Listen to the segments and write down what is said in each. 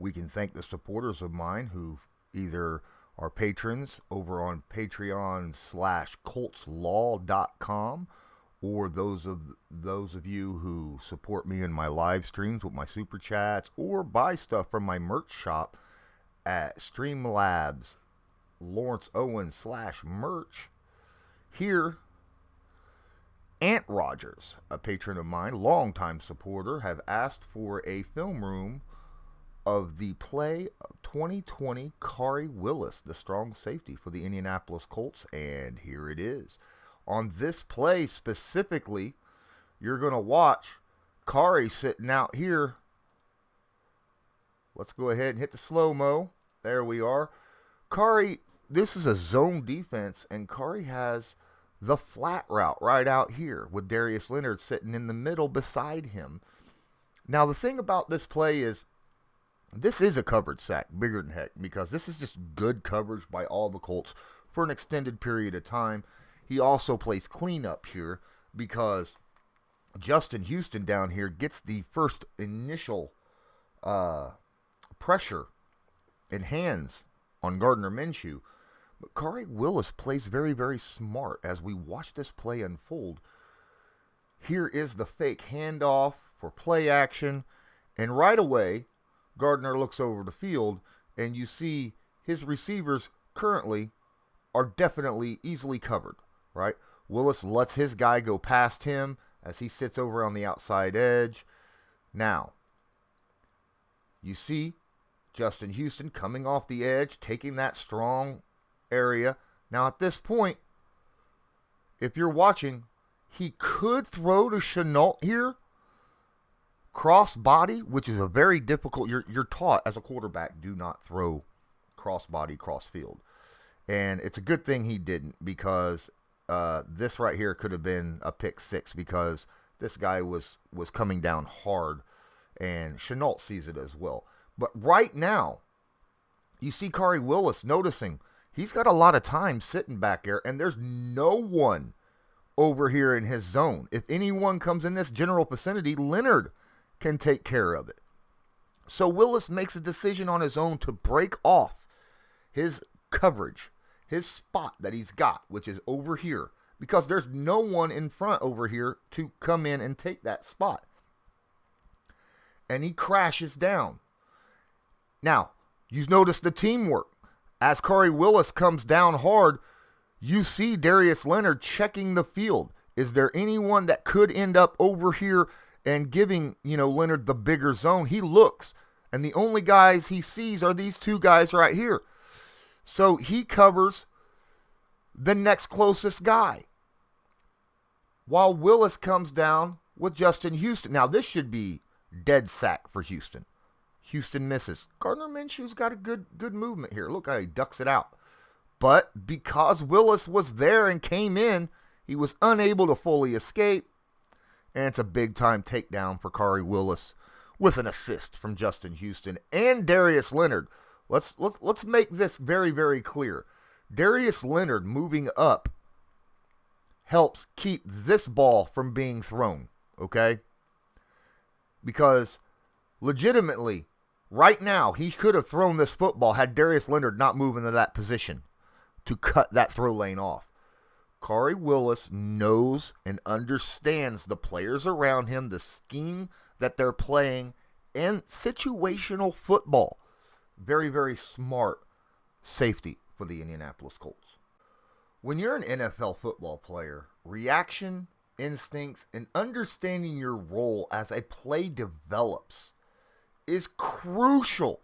We can thank the supporters of mine who either are patrons over on Patreon slash coltslaw.com, or those of you who support me in my live streams with my super chats, or buy stuff from my merch shop at Streamlabs Lawrence Owen slash merch. Here, Aunt Rodgers, a patron of mine, longtime supporter, have asked for a film room of the play of 2020 Khari Willis, the strong safety for the Indianapolis Colts, and here it is. On this play specifically, you're going to watch Khari sitting out here. Let's go ahead and hit the slow-mo. There we are. Khari, this is a zone defense, and Khari has the flat route right out here with Darius Leonard sitting in the middle beside him. Now, the thing about this play is this is a coverage sack, bigger than heck, because this is just good coverage by all the Colts for an extended period of time. He also plays cleanup here because Justin Houston down here gets the first initial pressure and hands on Gardner Minshew. But Khari Willis plays very, very smart as we watch this play unfold. Here is the fake handoff for play action, and right away, Gardner looks over the field, and you see his receivers currently are definitely easily covered, right? Willis lets his guy go past him as he sits over on the outside edge. Now, you see Justin Houston coming off the edge, taking that strong area. Now, at this point, if you're watching, he could throw to Chenault here, cross body, which is a very difficult. You're taught as a quarterback, do not throw cross body, cross field, and it's a good thing he didn't, because this right here could have been a pick six, because this guy was coming down hard, and Chenault sees it as well. But right now, you see Khari Willis noticing he's got a lot of time sitting back there, and there's no one over here in his zone. If anyone comes in this general vicinity, Leonard can take care of it. So Willis makes a decision on his own to break off his coverage, his spot that he's got, which is over here, because there's no one in front over here to come in and take that spot. And he crashes down. Now, you notice the teamwork. As Khari Willis comes down hard, you see Darius Leonard checking the field. Is there anyone that could end up over here and giving, Leonard the bigger zone? He looks, and the only guys he sees are these two guys right here. So he covers the next closest guy, while Willis comes down with Justin Houston. Now, this should be dead sack for Houston. Houston misses. Gardner Minshew's got a good movement here. Look how he ducks it out. But because Willis was there and came in, he was unable to fully escape. And it's a big-time takedown for Khari Willis with an assist from Justin Houston and Darius Leonard. Let's make this very, very clear. Darius Leonard moving up helps keep this ball from being thrown, okay? Because legitimately, right now, he could have thrown this football had Darius Leonard not moved into that position to cut that throw lane off. Khari Willis knows and understands the players around him, the scheme that they're playing, and situational football. Very, very smart safety for the Indianapolis Colts. When you're an NFL football player, reaction, instincts, and understanding your role as a play develops is crucial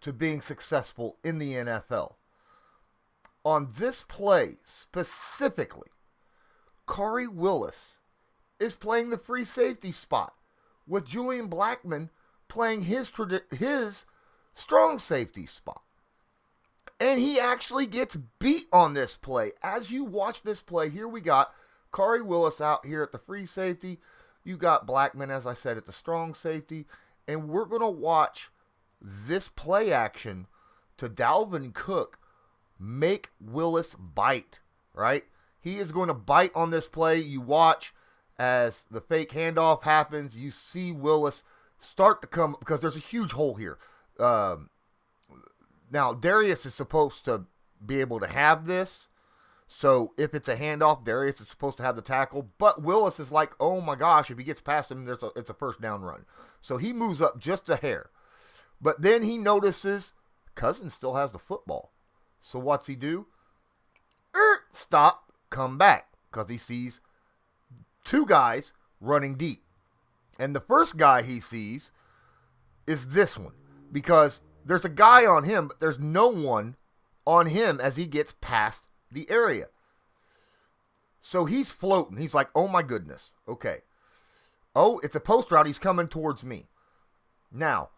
to being successful in the NFL. On this play specifically, Khari Willis is playing the free safety spot, with Julian Blackmon playing his strong safety spot. And he actually gets beat on this play. As you watch this play, here we got Khari Willis out here at the free safety. You got Blackmon, as I said, at the strong safety. And we're going to watch this play action to Dalvin Cook make Willis bite, right? He is going to bite on this play. You watch as the fake handoff happens. You see Willis start to come, because there's a huge hole here. Now, Darius is supposed to be able to have this. So if it's a handoff, Darius is supposed to have the tackle. But Willis is like, oh my gosh, if he gets past him, it's a first down run. So he moves up just a hair. But then he notices Cousins still has the football. So what's he do? Stop, come back. Because he sees two guys running deep. And the first guy he sees is this one. Because there's a guy on him, but there's no one on him as he gets past the area. So he's floating. He's like, oh my goodness. Okay. Oh, it's a post route. He's coming towards me. Now,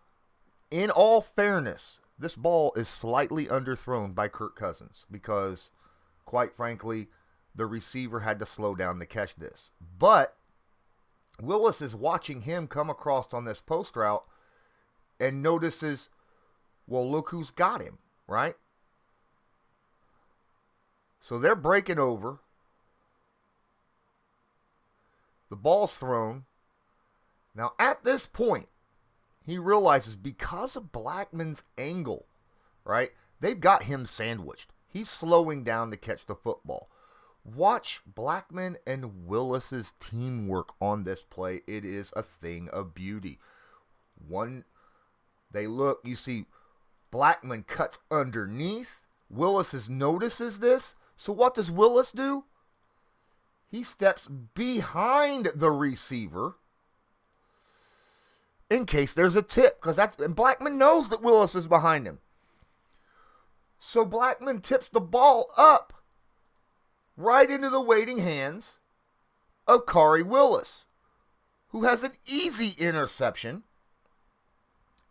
in all fairness, this ball is slightly underthrown by Kirk Cousins because, quite frankly, the receiver had to slow down to catch this. But Willis is watching him come across on this post route and notices, well, look who's got him, right? So they're breaking over. The ball's thrown. Now, at this point, he realizes because of Blackman's angle, right, they've got him sandwiched. He's slowing down to catch the football. Watch Blackman and Willis's teamwork on this play. It is a thing of beauty. They look, you see, Blackman cuts underneath. Willis notices this. So what does Willis do? He steps behind the receiver in case there's a tip. And Blackman knows that Willis is behind him. So Blackman tips the ball up right into the waiting hands of Khari Willis, who has an easy interception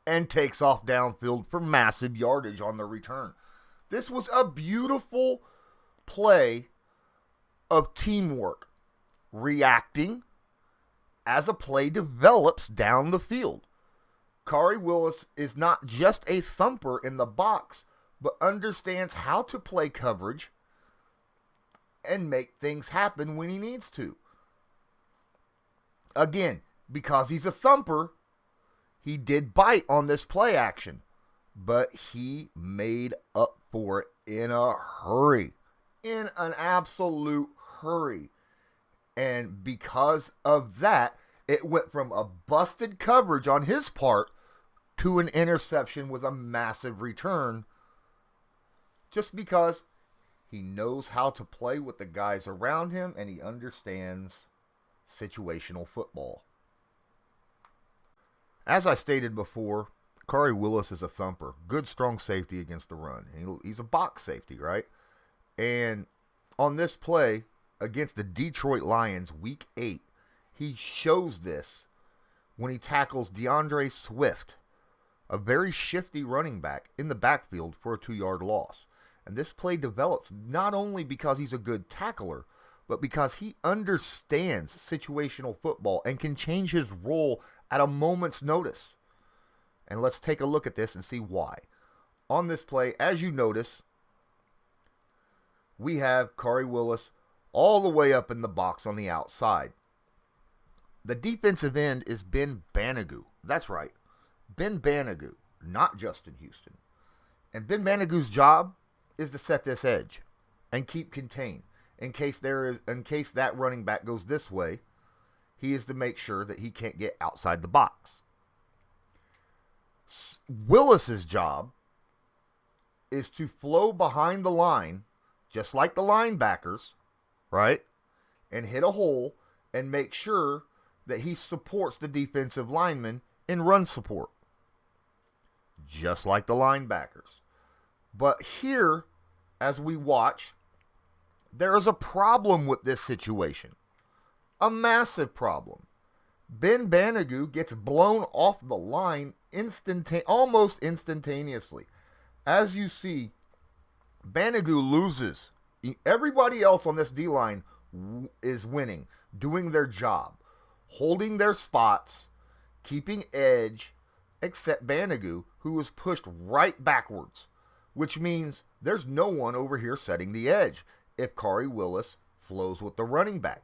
and takes off downfield for massive yardage on the return. This was a beautiful play of teamwork, reacting as a play develops down the field. Khari Willis is not just a thumper in the box, but understands how to play coverage and make things happen when he needs to. Again, because he's a thumper, he did bite on this play action, but he made up for it in a hurry. In an absolute hurry. And because of that, it went from a busted coverage on his part to an interception with a massive return, just because he knows how to play with the guys around him and he understands situational football. As I stated before, Khari Willis is a thumper. Good, strong safety against the run. He's a box safety, right? And on this play against the Detroit Lions, Week 8, he shows this when he tackles DeAndre Swift, a very shifty running back, in the backfield for a 2-yard loss. And this play develops not only because he's a good tackler, but because he understands situational football and can change his role at a moment's notice. And let's take a look at this and see why. On this play, as you notice, we have Khari Willis all the way up in the box on the outside. The defensive end is Ben Banigou. That's right. Ben Banigou, not Justin Houston. And Ben Banigou's job is to set this edge and keep contained. In case that running back goes this way, he is to make sure that he can't get outside the box. Willis's job is to flow behind the line, just like the linebackers, right? And hit a hole and make sure that he supports the defensive lineman in run support, just like the linebackers. But here, as we watch, there is a problem with this situation. A massive problem. Ben Banigou gets blown off the line almost instantaneously. As you see, Banigou loses. Everybody else on this D-line is winning, doing their job, holding their spots, keeping edge, except Banigou, who was pushed right backwards, which means there's no one over here setting the edge if Khari Willis flows with the running back.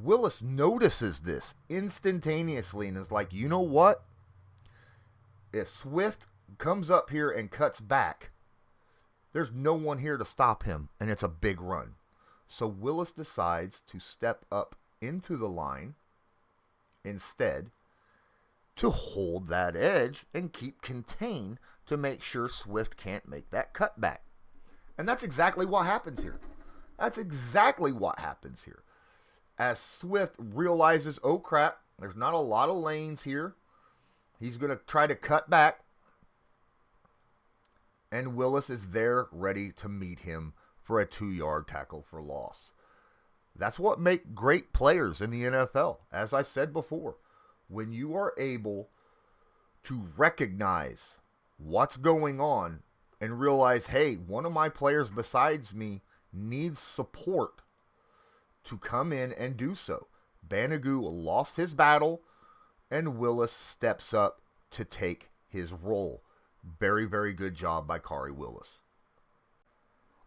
Willis notices this instantaneously and is like, you know what? If Swift comes up here and cuts back, there's no one here to stop him, and it's a big run. So Willis decides to step up into the line instead to hold that edge and keep contained to make sure Swift can't make that cutback. And that's exactly what happens here. That's exactly what happens here. As Swift realizes, oh crap, there's not a lot of lanes here. He's going to try to cut back. And Willis is there ready to meet him for a 2-yard tackle for loss. That's what makes great players in the NFL. As I said before, when you are able to recognize what's going on and realize, hey, one of my players besides me needs support to come in and do so. Banagoo lost his battle, and Willis steps up to take his role. Very, very good job by Khari Willis.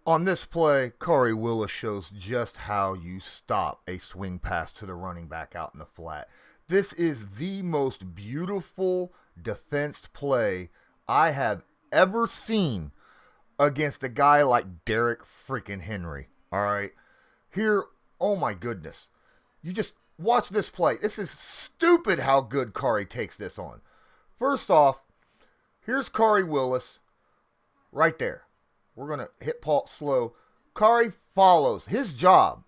On this play, Khari Willis shows just how you stop a swing pass to the running back out in the flat. This is the most beautiful defensed play I have ever seen against a guy like Derrick freaking Henry. All right. Here, oh my goodness. You just watch this play. This is stupid how good Khari takes this on. First off, here's Khari Willis right there. We're going to hit Paul slow. Khari follows. His job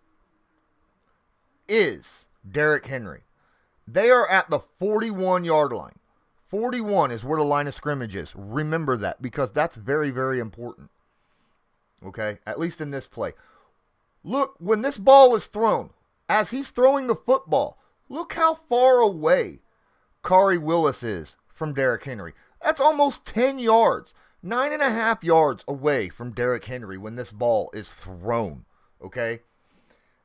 is Derrick Henry. They are at the 41-yard line. 41 is where the line of scrimmage is. Remember that, because that's very, very important. Okay? At least in this play. Look, when this ball is thrown, as he's throwing the football, look how far away Khari Willis is from Derrick Henry. That's almost 10 yards. 9.5 yards away from Derrick Henry when this ball is thrown. Okay?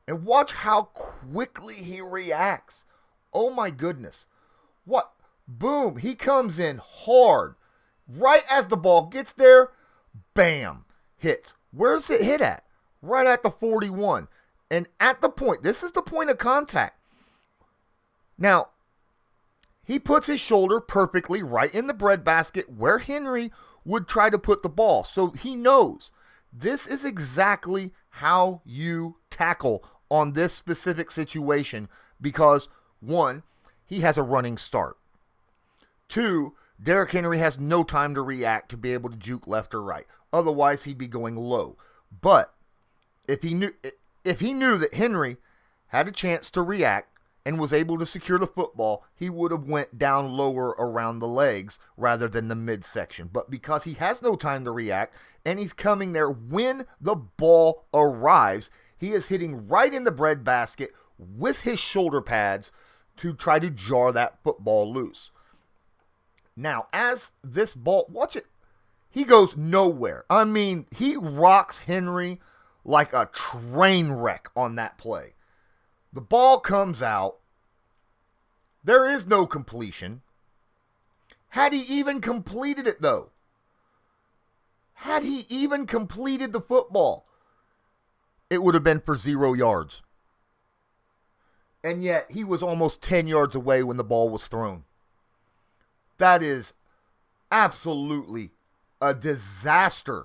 And watch how quickly he reacts. Oh my goodness. What? Boom. He comes in hard. Right as the ball gets there, bam. Hits. Where's it hit at? Right at the 41. And at the point, this is the point of contact. Now, he puts his shoulder perfectly right in the breadbasket where Henry would try to put the ball. So he knows this is exactly how you tackle on this specific situation, because 1, he has a running start. 2, Derrick Henry has no time to react to be able to juke left or right. Otherwise, he'd be going low. But if he knew that Henry had a chance to react and was able to secure the football, he would have went down lower around the legs rather than the midsection. But because he has no time to react and he's coming there when the ball arrives, he is hitting right in the breadbasket with his shoulder pads to try to jar that football loose. Now, as this ball, watch it, he goes nowhere. I mean, he rocks Henry like a train wreck on that play. The ball comes out. There is no completion. Had he even completed it, though? Had he even completed the football, it would have been for 0 yards. And yet, he was almost 10 yards away when the ball was thrown. That is absolutely a disaster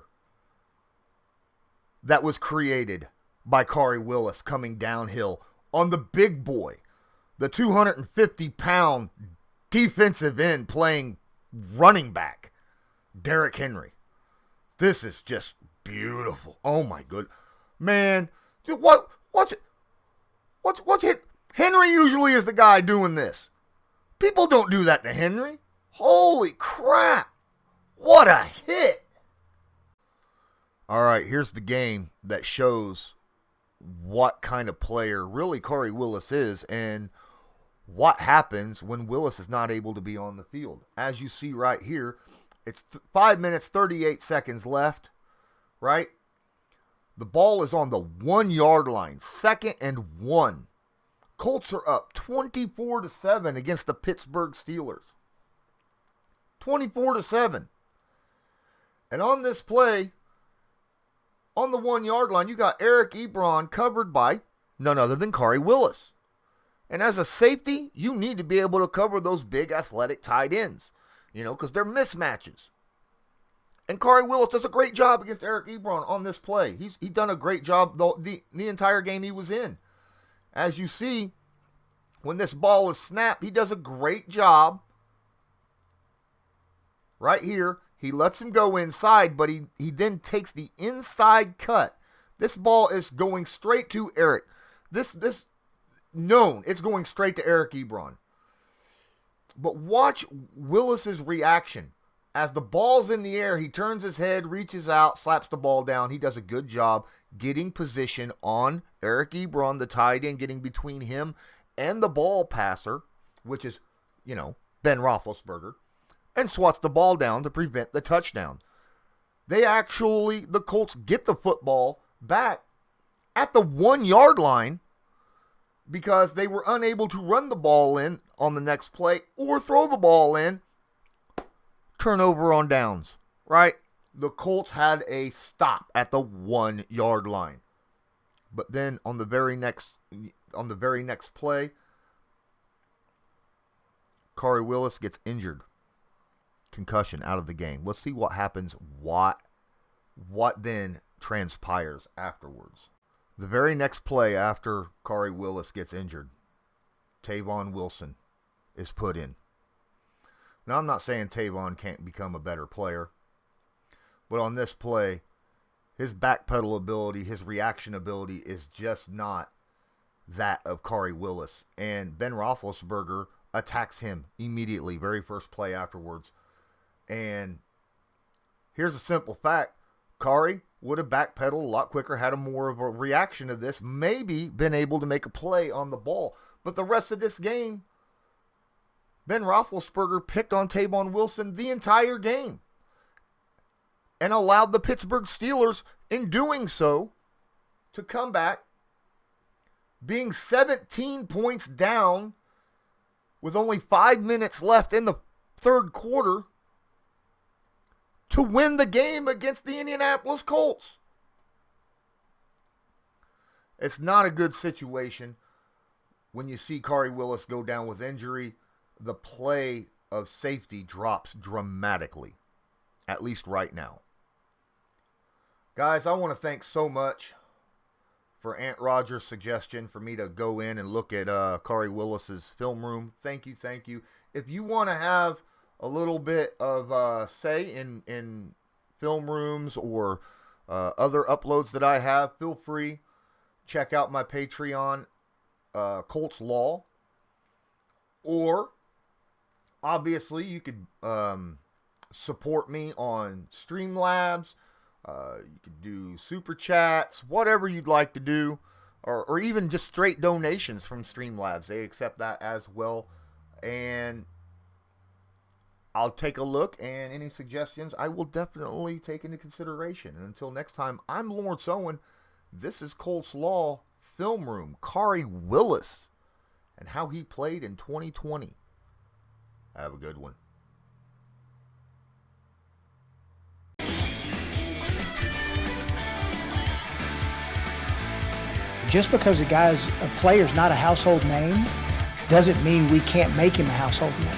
that was created by Khari Willis coming downhill on the big boy, the 250-pound defensive end playing running back, Derrick Henry. This is just beautiful. Oh my good man! Dude, what's it? Henry usually is the guy doing this. People don't do that to Henry. Holy crap! What a hit! All right, here's the game that shows what kind of player really Khari Willis is and what happens when Willis is not able to be on the field. As you see right here, it's 5 minutes, 38 seconds left, right? The ball is on the 1-yard line, 2nd and 1. Colts are up 24-7 against the Pittsburgh Steelers. 24-7. And on this play, on the 1-yard line, you got Eric Ebron covered by none other than Khari Willis. And as a safety, you need to be able to cover those big athletic tight ends, because they're mismatches. And Khari Willis does a great job against Eric Ebron on this play. He's done a great job the entire game he was in. As you see, when this ball is snapped, he does a great job. Right here, he lets him go inside, but he then takes the inside cut. This ball is going straight to Eric. It's going straight to Eric Ebron. But watch Willis's reaction. As the ball's in the air, he turns his head, reaches out, slaps the ball down. He does a good job getting position on Eric Ebron, the tight end, getting between him and the ball passer, which is, Ben Roethlisberger, and swats the ball down to prevent the touchdown. The Colts get the football back at the 1-yard line because they were unable to run the ball in on the next play or throw the ball in. Turnover on downs, right? The Colts had a stop at the 1-yard line. But then on the very next play, Khari Willis gets injured. Concussion, out of the game. Let's see what happens. What then transpires afterwards. The very next play after Khari Willis gets injured, Tavon Wilson is put in. Now, I'm not saying Tavon can't become a better player, but on this play, his backpedal ability, his reaction ability is just not that of Khari Willis. And Ben Roethlisberger attacks him immediately, very first play afterwards. And here's a simple fact. Khari would have backpedaled a lot quicker, had more of a reaction to this, maybe been able to make a play on the ball. But the rest of this game, Ben Roethlisberger picked on Tavon Wilson the entire game and allowed the Pittsburgh Steelers, in doing so, to come back, being 17 points down with only 5 minutes left in the third quarter, to win the game against the Indianapolis Colts. It's not a good situation when you see Khari Willis go down with injury. The play of safety drops dramatically, at least right now. Guys, I want to thank so much for Aunt Rodgers' suggestion for me to go in and look at Khari Willis's film room. Thank you. If you want to have a little bit of say in film rooms or other uploads that I have, feel free. Check out my Patreon, Colts Law. Or, obviously, you could support me on Streamlabs. You could do super chats, whatever you'd like to do. Or even just straight donations from Streamlabs. They accept that as well. And I'll take a look, and any suggestions I will definitely take into consideration. And until next time, I'm Lawrence Owen. This is Colts Law Film Room. Khari Willis and how he played in 2020. Have a good one. Just because a player's not a household name doesn't mean we can't make him a household name.